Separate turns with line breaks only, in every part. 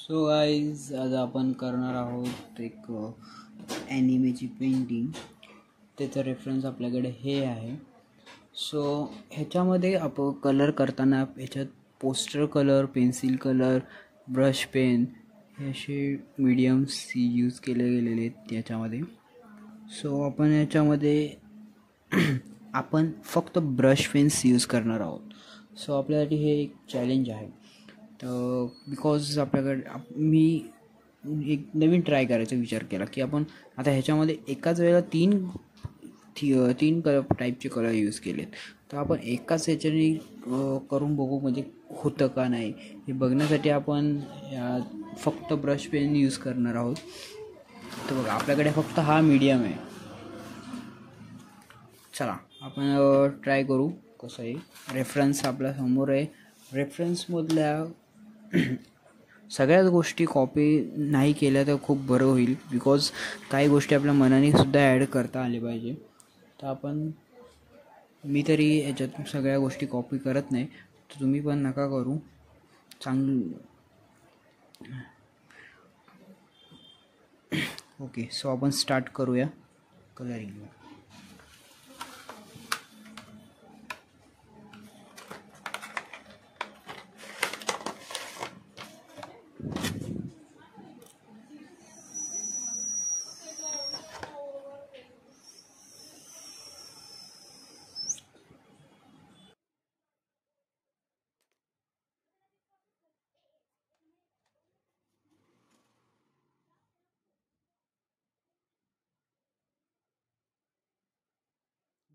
So guys आज आपण करणार आहोत एक ॲनिमेची पेंटिंग. त्याचं रेफरन्स आपल्याकडे हे आहे. सो ह्याच्यामध्ये आपण कलर करताना ह्याच्यात poster colour, pencil colour, brush pen हे असे मीडियम्स यूज केले गेलेले आहेत याच्यामध्ये. सो आपण याच्यामध्ये आपण फक्त ब्रश पेन्स यूज करणार आहोत. सो आपल्यासाठी हे एक चॅलेंज आहे. तर बिकॉज आपल्याकडे मी एक नवीन ट्राय करायचा विचार केला की आपण आता ह्याच्यामध्ये एकाच वेळेला तीन टाईपचे कलर यूज केलेत. तर आपण एकाच ह्याच्याने करून बघू म्हणजे होतं का नाही हे बघण्यासाठी आपण फक्त ब्रश पेन यूज करणार आहोत. तर बघा आपल्याकडे फक्त हा मीडियम आहे. चला आपण ट्राय करू कसं आहे. रेफरन्स आपल्या समोर आहे. रेफरन्समधल्या सगळ्याच गोष्टी कॉपी नाही केल्या तर खूप बरं होईल. बिकॉज काही गोष्टी आपल्या मनाने सुद्धा ॲड करता आले पाहिजे. तर मी तरी याच्यात सगळ्या गोष्टी कॉपी करत नाही, तर तुम्ही पण नका करू. ओके. सो आपण स्टार्ट करूया कलरिंग.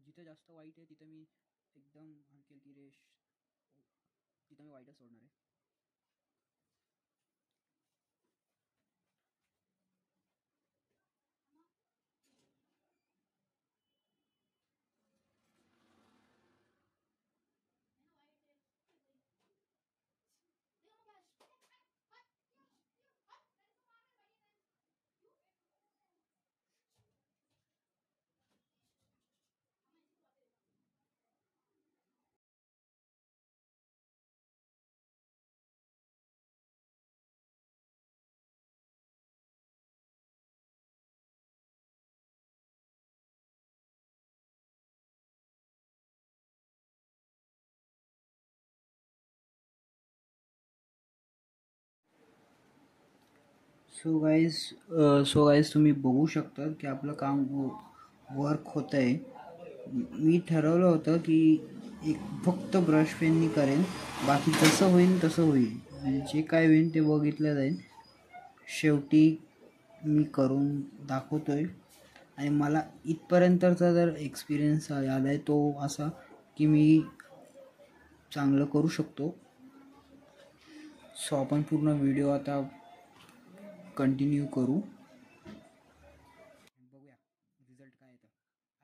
जिथे जास्त वाईट आहे तिथे मी एकदम हलकी रेष तिथे मी वाईटच सोडणार आहे. सो गाईज तुम्ही बघू शकता की आपलं काम वर्क होतं आहे. मी ठरवलं होतं की एक फक्त ब्रश पेननी करेन, बाकी जसं होईल तसं होईल, म्हणजे जे काय होईल ते बघितलं जाईल. शेवटी मी करून दाखवतोय आणि मला इथपर्यंतचा जर एक्सपिरियन्स आला आहे तो असा की मी चांगलं करू शकतो. सो आपण पूर्ण व्हिडिओ आता कंटिन्यू करू, बघूया रिझल्ट काय येतं.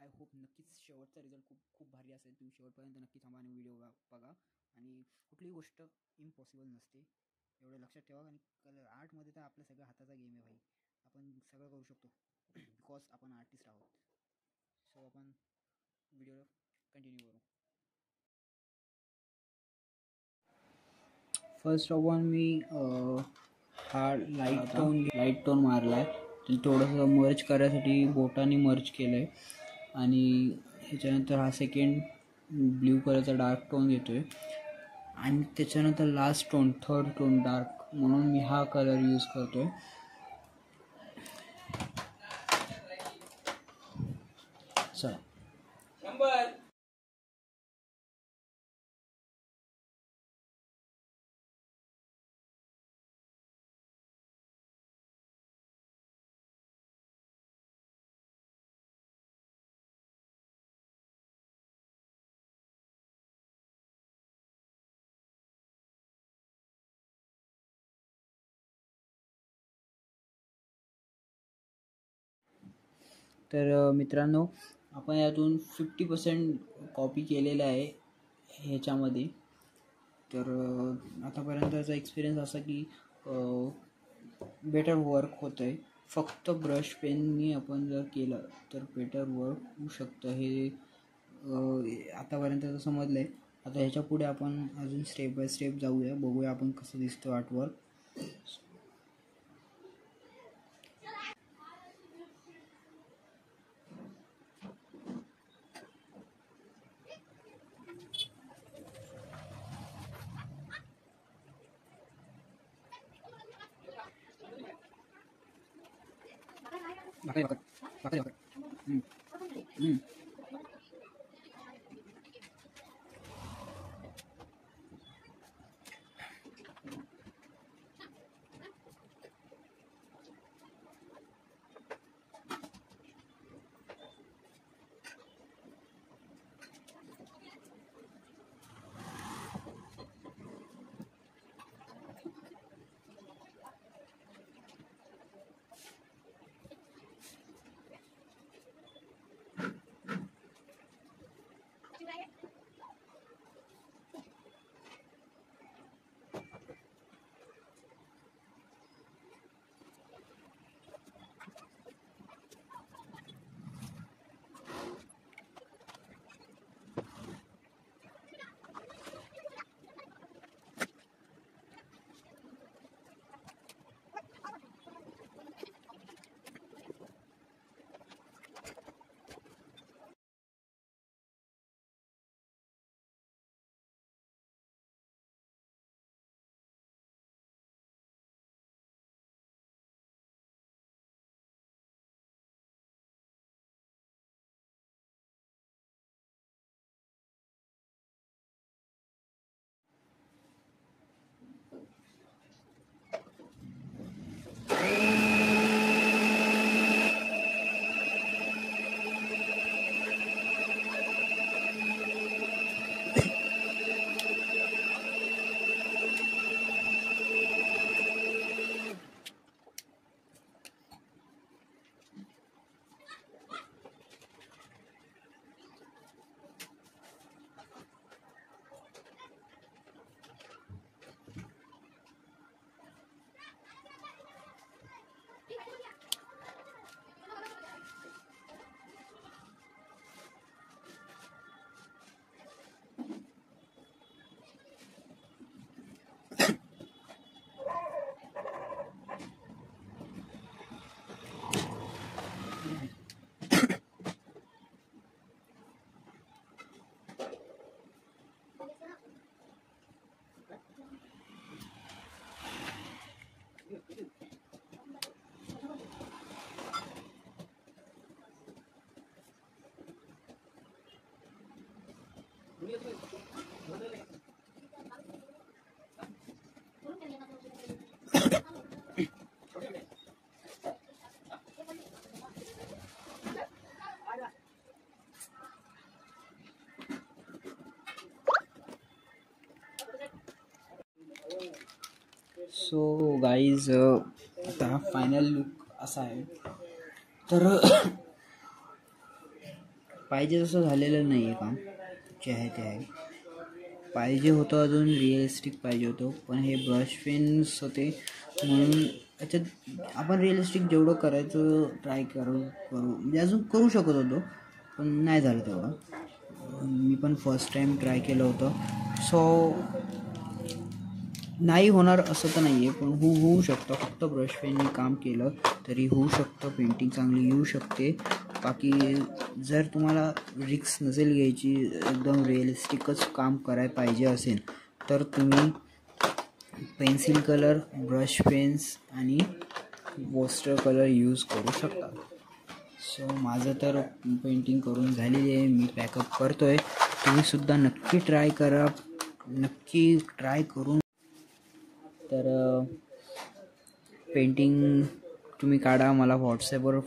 आय होप नक्कीच शेवटचा रिझल्ट खूप भारी असेल. तुम्ही शेवटपर्यंत नक्की थांबा आणि व्हिडिओ बघा. आणि कुठलीही गोष्ट इम्पॉसिबल नसते एवढं लक्षात ठेवा. आणि कलर आर्टमध्ये तर आपल्या सगळ्या हाताचा गेम आहे भाई. आपण सगळं करू शकतो बिकॉज आपण आर्टिस्ट आहोत. सो आपण व्हिडिओ कंटिन्यू करू. फर्स्ट ऑफ ऑल मी हा लाईट टोन मारला आहे. थोडंसं मर्ज करायसाठी बोटाने मर्ज केलं आहे. आणि ह्याच्यानंतर हा सेकंड ब्ल्यू कलरचा डार्क टोन घेतो आहे. आणि त्याच्यानंतर last tone third tone dark म्हणून मी हा कलर यूज करतो आहे. चला तर मित्रांनो, आपण यातून 50% कॉपी केलेलं आहे ह्याच्यामध्ये. तर आतापर्यंतचा एक्सपिरियन्स असा की बेटर वर्क होतं आहे. फक्त ब्रश पेननी आपण जर केलं तर बेटर वर्क होऊ शकतं हे आतापर्यंत समजलं आहे. आता ह्याच्या पुढे आपण अजून स्टेप बाय स्टेप जाऊया, बघूया आपण कसं दिसतं आर्टवर्क. सो गाईज आता फायनल लुक असा आहे. तर पाहिजे तसं झालेलं नाही आहे काम, जे आहे ते आहे. पाहिजे होतं अजून रिअलिस्टिक पाहिजे होतं, पण हे ब्रश पेन्स होते म्हणून याच्यात आपण रिअलिस्टिक जेवढं करायचं ट्राय करू म्हणजे अजून करू शकत होतो, पण नाही झालं तेवढं. मी पण फर्स्ट टाईम ट्राय केलं होतं. सो नाही होणार असं तर नाही आहे, पण होऊ शकतं. फक्त ब्रश पेनने काम केलं तरी होऊ शकतं, पेंटिंग चांगली येऊ शकते. बाकी जर तुम्हाला रिस्क नसेल घ्यायची, एकदम रिअलिस्टिकच काम करायला पाहिजे असेल, तर तुम्ही पेन्सिल कलर, ब्रश पेन्स आणि वॉटर कलर यूज करू शकता. सो माझं तर पेंटिंग करून झालेली आहे, मी पॅकअप करतो आहे. तुम्हीसुद्धा नक्की ट्राय करा, नक्की ट्राय करून. तर पेंटिंग तुम्ही काढा, मला व्हॉट्सॲपवर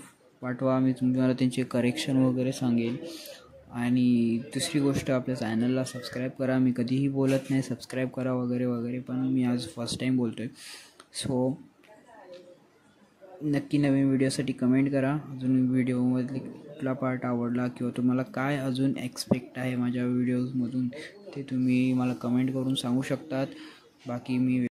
पाठवा, मी तुम्हाला त्यांचे करेक्शन वगैरे सांगेल. आणि दुसरी गोष्ट, आपल्या चॅनलला सबस्क्राईब करा. मी कधीही बोलत नाही सबस्क्राईब करा वगैरे वगैरे, पण मी आज फर्स्ट टाईम बोलतो आहे. सो नक्की नवीन व्हिडिओसाठी कमेंट करा. अजून व्हिडिओमधले कुठला पार्ट आवडला किंवा तुम्हाला काय अजून एक्सपेक्ट आहे माझ्या व्हिडिओजमधून, ते तुम्ही मला कमेंट करून सांगू शकतात. बाकी मी